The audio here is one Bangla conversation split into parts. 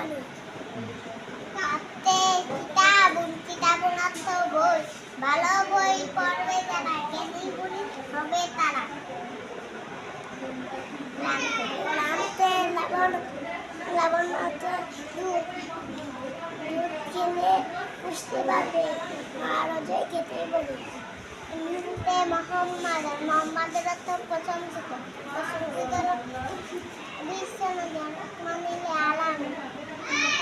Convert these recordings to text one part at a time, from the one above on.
বাণী। হাতে কিতাবুন কিতাবুন অর্থ বই, ভালো বই পড়বে যারা, জ্ঞানী গুণী হবে তারা। লামতে লবণ, লবণ অর্থ দুধ, দুধ কিনে পুষতে পারবে, আর অজয় খেতে বলি। মিলতে মোহাম্মদ, মোহাম্মদের অর্থ প্রশংসিত, প্রশংসিত বিশ্বনবী রহমাতুল আলামিন।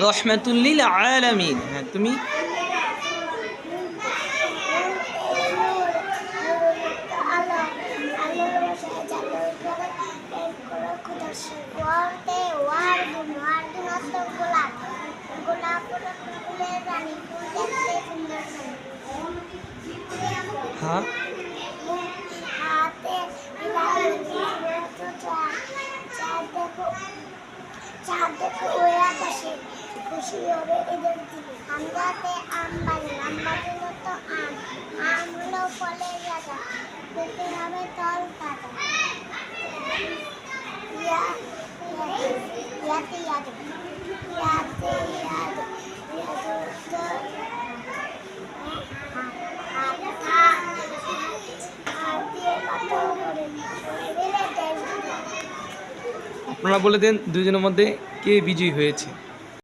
রহমাতুল লিল আলামিন। হ্যাঁ, তুমি হ্যাঁ খুশি হবে এদের দিনে। আমরাতে আমবাড়ি, আমবাড়ির মতো আম, আম হলো ফলের রাজা, খেতে হবে তল তাজা। ইয়াতে ইয়াদ, ইয়াতে ইয়াদ, আপনারা বলে দেন দুজনের মধ্যে কে বিজয়ী হয়েছে।